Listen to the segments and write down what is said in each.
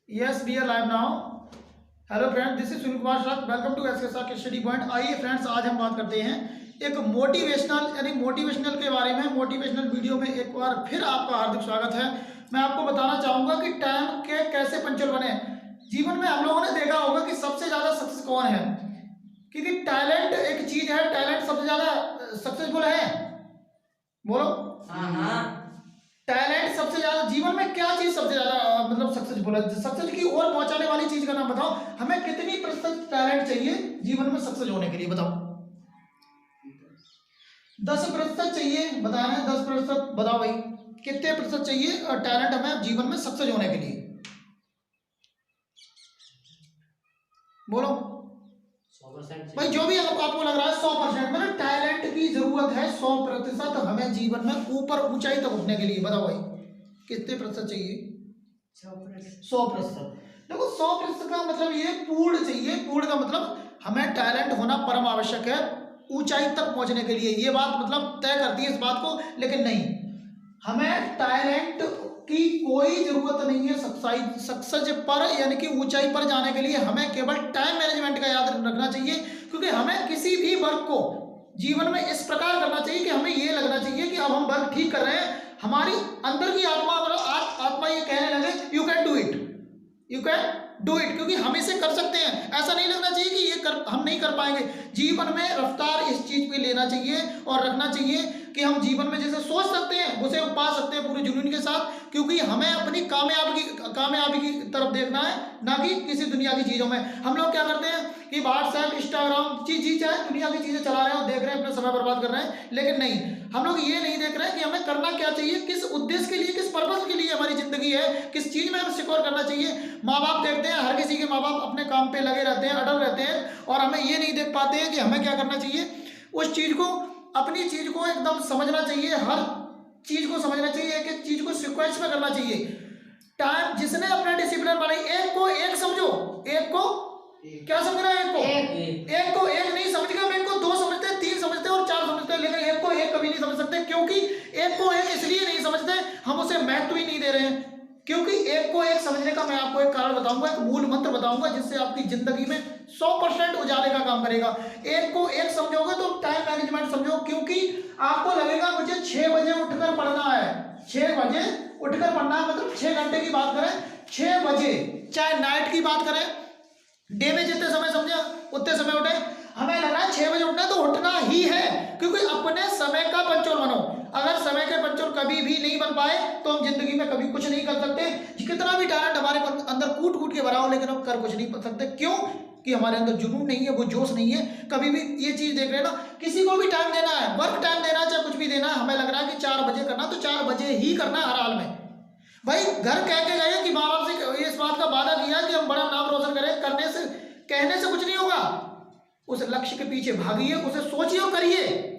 Yes, we are live now. Hello friend, this is Sunil Kumar Shah. Welcome to SK study point. आइए friends, आज हम बात करते हैं एक मोटिवेशनल के बारे में. मोटिवेशनल वीडियो में एक बार फिर आपका हार्दिक स्वागत है. मैं आपको बताना चाहूंगा कि टाइम के कैसे पंचर बने. जीवन में हम लोगों ने देखा होगा कि सबसे ज्यादा सक्सेस कौन है, क्योंकि टैलेंट एक चीज है. टैलेंट सबसे ज्यादा सक्सेसफुल है. बोलो. टैलेंट सबसे ज्यादा जीवन में क्या चीज सबसे ज्यादा मतलब सक्सेसफुल है, सक्सेस की ओर पहुंचाने वाली चीज का नाम बताओ. हमें कितनी प्रतिशत टैलेंट चाहिए जीवन में सक्सेस होने के लिए, बताओ. 10% चाहिए. बताना है 10%. बताओ भाई, कितने प्रतिशत चाहिए टैलेंट हमें जीवन में सक्सेस होने के लिए. बोलो 100% भाई. जो भी आपको लग रहा है 100%, मतलब टैलेंट की जरूरत है 100% हमें जीवन में ऊपर ऊंचाई तक उठने के लिए. बताओ भाई, कितने प्रतिशत चाहिए? 100%. देखो 100% का मतलब ये पूर्ण चाहिए. पूर्ण का मतलब हमें टैलेंट होना परम आवश्यक है ऊंचाई तक पहुंचने के लिए. ये बात मतलब तय करती है इस बात को. लेकिन नहीं, हमें टैलेंट की कोई जरूरत नहीं है सक्सेस पर यानी कि ऊंचाई पर जाने के लिए. हमें केवल टाइम मैनेजमेंट का याद रखना चाहिए, क्योंकि हमें किसी भी वर्क को जीवन में इस प्रकार करना चाहिए कि हमें ये लगना चाहिए कि अब हम वर्क ठीक कर रहे हैं. हमारी अंदर की आत्मा ये कहने लगे you can do it, you can do it, क्योंकि हम इसे कर सकते हैं. ऐसा नहीं लगना चाहिए कि हम नहीं कर पाएंगे. जीवन में रफ्तार इस चीज पे लेना चाहिए और रखना चाहिए कि हम जीवन में जैसे सोच सकते हैं उसे पा सकते हैं पूरे जुनून के साथ, क्योंकि हमें अपनी कामयाबी की तरफ देखना है, ना कि किसी दुनिया की चीजों में. हम लोग क्या करते हैं कि व्हाट्सएप, इंस्टाग्राम चीज चाहे दुनिया की चीजें चला रहे हैं और देख रहे हैं, अपना समय बर्बाद कर रहे हैं. लेकिन नहीं, हम लोग ये नहीं देख रहे हैं कि हमें करना क्या चाहिए, किस उद्देश्य के लिए, किस पर्पज के लिए हमारी जिंदगी है, किस चीज में हमें सिक्योर करना चाहिए. माँ बाप देखते हैं, हर किसी के माँ बाप अपने काम पे लगे रहते हैं, अटल रहते हैं, और हमें ये नहीं देख पाते हैं कि हमें क्या करना चाहिए. उस चीज को, अपनी चीज को एकदम समझना चाहिए, हर चीज को समझना चाहिए, एक एक चीज को सीक्वेंस में करना चाहिए. टाइम जिसने अपना डिसिप्लिन बनाई, एक को एक समझो, एक को क्या समझना है, एक को एक नहीं समझ गए. हम एक को दो समझते हैं, तीन समझते हैं और चार समझते हैं, लेकिन एक को एक कभी नहीं समझ सकते. क्योंकि एक को एक इसलिए नहीं समझते, हम उसे महत्व ही नहीं दे रहे हैं. क्योंकि एक को एक समझने का मैं आपको एक कारण बताऊंगा, एक मूल मंत्र बताऊंगा, जिससे आपकी जिंदगी में 100% उजाले का काम करेगा. एक को एक समझोगे तो टाइम मैनेजमेंट समझो. क्योंकि आपको लगेगा मुझे 6 बजे उठकर पढ़ना है, 6 बजे उठकर पढ़ना है, मतलब 6 घंटे की बात करें, 6 बजे, चाहे नाइट की बात करें, डे में जितने समय समझे उतने समय उठे. हमें लग रहा है 6 बजे उठना है तो उठना ही है, क्योंकि अपने समय का पंचोल बनो. अगर समय के पंचोल कभी भी नहीं बन पाए तो हम जिंदगी में कभी कुछ नहीं कर सकते. कितना भी टैलेंट हमारे अंदर कूट कूट के भरा हो, लेकिन हम कर कुछ नहीं कर सकते. क्यों? कि हमारे अंदर जुनून नहीं है, वो जोश नहीं है. कभी भी ये चीज देख रहे हैं ना, किसी को भी टाइम देना है, वर्क टाइम देना है, चाहे कुछ भी देना है, हमें लग रहा है कि 4 बजे करना तो 4 बजे ही करना है हर हाल में. भाई घर कह के गए कि माँ बाप से इस बात का वादा किया कि हम बड़ा नाम रोशन करें, करने से कहने से कुछ नहीं होगा. उस लक्ष्य के पीछे भागिए, उसे सोचिए और करिए.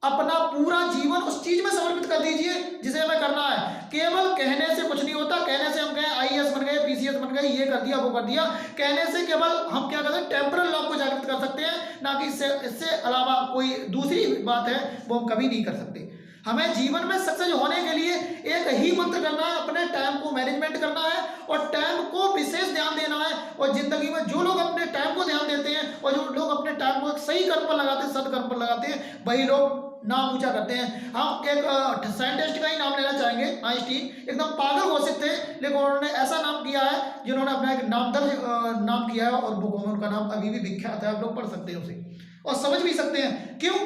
अपना पूरा जीवन उस चीज में समर्पित कर दीजिए जिसे हमें करना है. केवल कहने से कुछ नहीं होता. कहने से हम कहें आईएएस बन गए, पीसीएस बन गए, ये कर दिया, वो कर दिया. कहने से केवल हम क्या करते हैं, टेम्परल लॉ को जागृत कर सकते हैं, ना कि इससे अलावा कोई दूसरी बात है वो हम कभी नहीं कर सकते. हमें जीवन में सक्सेस होने के लिए एक ही मंत्र करना है, अपने टाइम को मैनेजमेंट करना है और टाइम को विशेष ध्यान देना है. और जिंदगी में जो लोग अपने टाइम को ध्यान देते हैं और जो लोग अपने टाइम को सही कर्म पर लगाते हैं, सदकर्म पर लगाते हैं, वही लोग नाम ऊंचा करते हैं. हम एक साइंटिस्ट का ही नाम लेना चाहेंगे. आइंस्टीन एकदम पागल घोषित थे, लेकिन उन्होंने ऐसा नाम किया है जिन्होंने अपना एक नाम दर्ज नाम किया है, और बुकों में उनका नाम अभी भी विख्यात है. आप लोग पढ़ सकते हैं उसे और समझ भी सकते हैं. क्यों?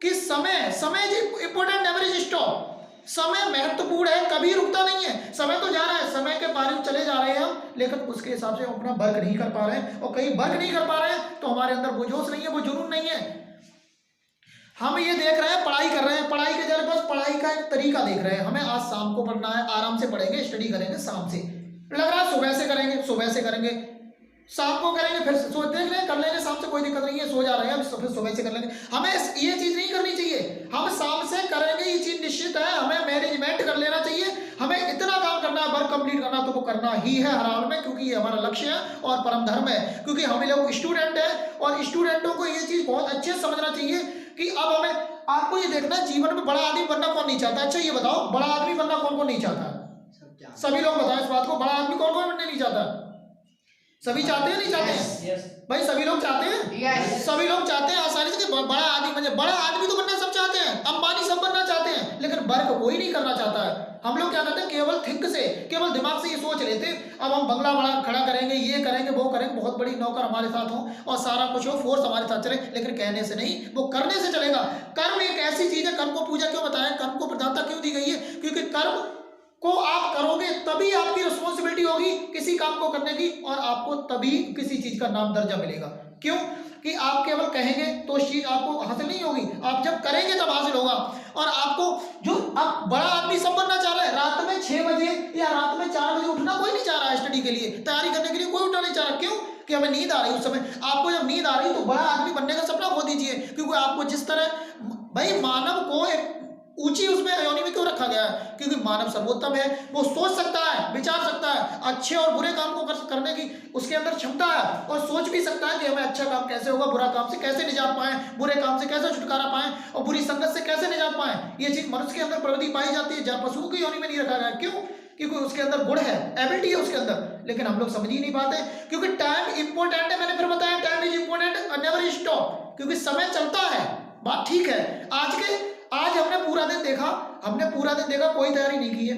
कि समय इंपॉर्टेंट, नेवर इज स्टॉप. समय महत्वपूर्ण है, कभी रुकता नहीं है. समय तो जा रहा है, समय के बारे में चले जा रहे हैं हम, लेकिन उसके हिसाब से हम अपना वर्क नहीं कर पा रहे हैं. और कहीं वर्क नहीं कर पा रहे हैं तो हमारे अंदर वो जोश नहीं है, वो जुनून नहीं है. हम ये देख रहे हैं, पढ़ाई कर रहे हैं, पढ़ाई के जरिए बस पढ़ाई का एक तरीका देख रहे हैं. हमें आज शाम को पढ़ना है, आराम से पढ़ेंगे, स्टडी करेंगे शाम से. लग रहा है सुबह से करेंगे, सुबह से करेंगे, शाम को करेंगे, फिर सो देख रहे हैं कर लेंगे, शाम से कोई दिक्कत नहीं है, सो जा रहे हैं, फिर सुबह से कर लेंगे. हमें ये चीज नहीं करनी चाहिए. हम शाम से करेंगे, ये चीज निश्चित है. हमें मैनेजमेंट कर लेना चाहिए. हमें इतना काम करना है, वर्क कंप्लीट करना तो वो करना ही है हर हाल में, क्योंकि ये हमारा लक्ष्य है और परम धर्म है. क्योंकि हम लोग स्टूडेंट हैं और स्टूडेंटों को ये चीज बहुत अच्छे से समझना चाहिए कि अब हमें, आपको ये देखना जीवन में बड़ा आदमी बनना कौन नहीं चाहता. अच्छा ये बताओ, बड़ा आदमी बनना कौन कौन नहीं चाहता? सभी लोग बताएं इस बात को, बड़ा आदमी कौन कौन बनने नहीं चाहता? सभी चाहते हैं नहीं चाहते हैं? यस भाई सभी लोग चाहते हैं, Yes. सभी लोग चाहते हैं आसानी से कि बड़ा आदमी बने। बड़ा आदमी तो बनना सब चाहते हैं, अंबानी सब बनना चाहते हैं, लेकिन वर्क कोई नहीं करना चाहता है। हम लोग क्या करते हैं, केवल थिंक से, केवल दिमाग से ये सोच लेते हैं अब हम बंगला बड़ा खड़ा करेंगे, ये करेंगे, वो करेंगे, बहुत बड़ी नौकर हमारे साथ हो और सारा कुछ हो, फोर्स हमारे साथ चले, लेकिन कहने से नहीं, वो करने से चलेगा। कर्म एक ऐसी चीज है, कर्म को पूजा क्यों बताया, कर्म को प्रधानता क्यों दी गई है? क्योंकि कर्म को आप करोगे तभी आपकी रिस्पॉन्सिबिलिटी होगी किसी काम को करने की, और आपको तभी किसी चीज का नाम दर्जा मिलेगा। क्यों कि आप केवल कहेंगे तो चीज आपको हासिल नहीं होगी, आप जब करेंगे तब हासिल होगा। और आपको जो अब बड़ा आदमी सब बनना चाह रहा है, रात में 6 बजे या रात में 4 बजे उठना कोई नहीं चाह रहा है, स्टडी के लिए तैयारी करने के लिए कोई उठना नहीं चाह रहा। क्यों कि हमें नींद आ रही है उस समय। आपको जब नींद आ रही है तो बड़ा आदमी बनने का सपना खो दीजिए, क्योंकि आपको जिस तरह भाई मानव को एक ऊंची उसमें योनि में क्यों रखा गया है? क्योंकि मानव सर्वोत्तम है, वो सोच सकता है, विचार सकता है, अच्छे और बुरे काम को करने की उसके अंदर क्षमता है, और सोच भी सकता है कि हमें अच्छा काम कैसे होगा, बुरा काम से कैसे निजात पाएं, बुरे काम से कैसे छुटकारा पाएं, और बुरी संगत से कैसे निजात पाएं। ये चीज मनुष्य के अंदर प्रवृत्ति पाई जाती है, जहाँ पशुओं की योनि में नहीं रखा गया। क्यों? क्योंकि उसके अंदर गुण है, एबिलिटी है उसके अंदर, लेकिन हम लोग समझ ही नहीं पाते, क्योंकि टाइम इंपॉर्टेंट है। मैंने फिर बताया time is important, never stop, क्योंकि समय चलता है। बात ठीक है। आज हमने पूरा दिन देखा, कोई तैयारी नहीं की है।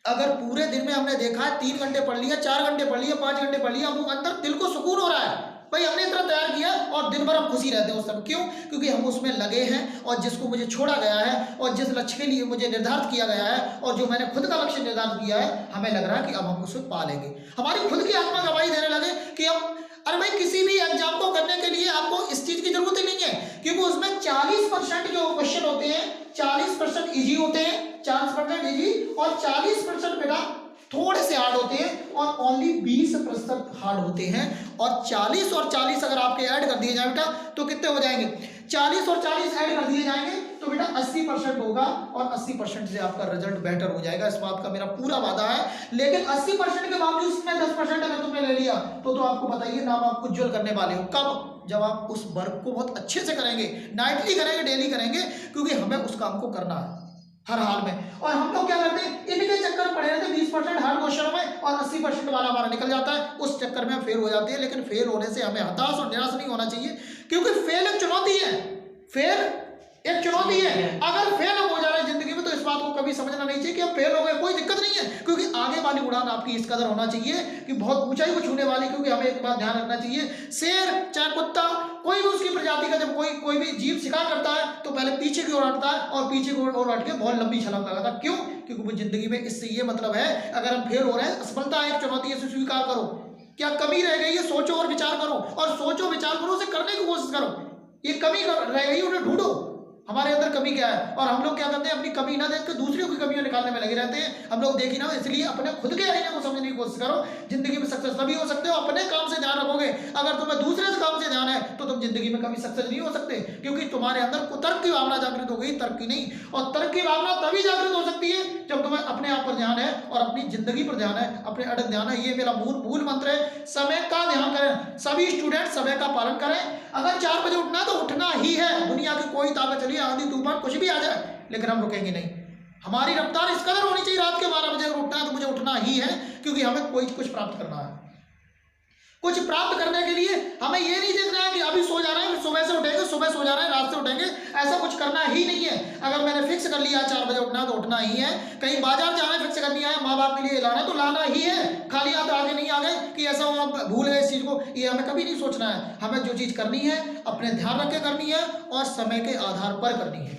अगर पूरे दिन में हमने देखा है 3 घंटे पढ़ लिया, 4 घंटे पढ़ लिया, 5 घंटे पढ़ लिया, हम अंदर दिल को सुकून हो रहा है, भाई हमने इतना तैयार किया, और दिन भर हम खुशी रहते हैं उस समय। क्यों? क्योंकि हम उसमें लगे हैं, और जिसको मुझे छोड़ा गया है, और जिस लक्ष्य के लिए मुझे निर्धारित किया गया है, और जो मैंने खुद का लक्ष्य निर्धारित किया है, हमें लग रहा है कि अब हम उसे पा लेंगे। हमारी खुद की आत्मा गवाही देने लगे कि हम, अरे भाई किसी भी एग्जाम को करने के लिए आपको इस चीज की जरूरत ही नहीं है, क्योंकि उसमें 40% जो क्वेश्चन होते हैं, 40% इजी होते हैं, 40% इजी, और 40% बेटा थोड़े से हार्ड होते हैं, और ओनली 20% हार्ड होते हैं। और 40 और 40 अगर आपके ऐड कर दिए जाए बेटा तो कितने हो जाएंगे? 40 और 40 ऐड कर दिए जाएंगे तो बेटा 80% होगा, और 80% से आपका रिजल्ट बेटर हो जाएगा। इस बात का मेरा पूरा वादा है। लेकिन 80% के बावजूद इसमें 10% अगर तुमने ले लिया तो आपको बताइए नाम आप उज्जवल करने वाले हो। कब? जब आप उस वर्क को बहुत अच्छे से करेंगे, नाइटली करेंगे, डेली करेंगे, क्योंकि हमें उस काम को करना है हर हाल में। और हम लोग क्या करते हैं, इनके चक्कर पड़े रहते हैं 20% हार्ड क्वेश्चन में, और 80% वाला हमारा निकल जाता है, उस चक्कर में हम फेल हो जाते हैं। लेकिन फेल होने से हमें हताश और निराश नहीं होना चाहिए, क्योंकि फेल एक चुनौती है। फेल एक चुनौती है। अगर फेल हम हो जा रहे हैं जिंदगी में तो इस बात को कभी समझना नहीं चाहिए कि हम फेल हो गए, कोई दिक्कत नहीं है, क्योंकि आगे वाली उड़ान आपकी इस कदर होना चाहिए कि बहुत ऊंचाई को छूने वाली। क्योंकि हमें एक बात ध्यान रखना चाहिए, शेर चाहे कुत्ता कोई भी उसकी प्रजाति का जब कोई भी जीव शिकार करता है तो पहले पीछे की ओर हटता है, और पीछे की ओर हट के बहुत लंबी छलांग लगाता है। क्यों? क्योंकि वो जिंदगी में इससे ये मतलब है, अगर हम फेल हो रहे हैं, असफलता एक चुनौती है, इसे स्वीकार करो। क्या कमी रह गई है, सोचो और विचार करो, और सोचो विचार करो, उसे करने की कोशिश करो। ये कमी रह गई, उन्हें ढूंढो, हमारे अंदर कमी क्या है। और हम लोग क्या करते हैं, अपनी कमी ना देख कर दूसरों की कमियां निकालने में लगे रहते हैं। हम लोग देखी ना, इसलिए अपने खुद के आईने को समझने की कोशिश करो। जिंदगी में सक्सेस तभी हो सकते हो अपने काम से ध्यान रखोगे। अगर तुम्हें दूसरे से काम से ध्यान है तो तुम जिंदगी में कभी सक्सेस नहीं हो सकते, क्योंकि तुम्हारे अंदर कुतर्क की भावना जागृत हो गई, तर्क की नहीं। और तर्क की भावना तभी जागृत हो सकती है जब तुम्हें अपने आप पर ध्यान है, और अपनी जिंदगी पर ध्यान है, अपने अड़ग ध्यान है। ये मेरा मूल मंत्र है। समय का ध्यान करें, सभी स्टूडेंट समय का पालन करें। अगर 4 बजे उठना तो उठना ही है, दुनिया की कोई ताकत चलिए, आंधी तूफान कुछ भी आ जाए, लेकिन हम रुकेंगे नहीं। हमारी रफ्तार इस कदर होनी चाहिए, रात के 12 बजे अगर उठना है तो मुझे उठना ही है, क्योंकि हमें कुछ प्राप्त करना है। कुछ प्राप्त करने के लिए हमें ये नहीं देखना है कि अभी सो जा रहे हैं, सुबह से उठेंगे, सुबह सो जा रहे हैं, रात से उठेंगे, ऐसा कुछ करना ही नहीं है। अगर मैंने फिक्स कर लिया 4 बजे उठना है तो उठना ही है। कहीं बाजार जाना है, फिक्स करनी है, माँ बाप के लिए लाना है तो लाना ही है। खाली हाथ आगे नहीं आ गए कि ऐसा हो आप भूल गए इस चीज को, ये हमें कभी नहीं सोचना है। हमें जो चीज करनी है अपने ध्यान रख के करनी है, और समय के आधार पर करनी है।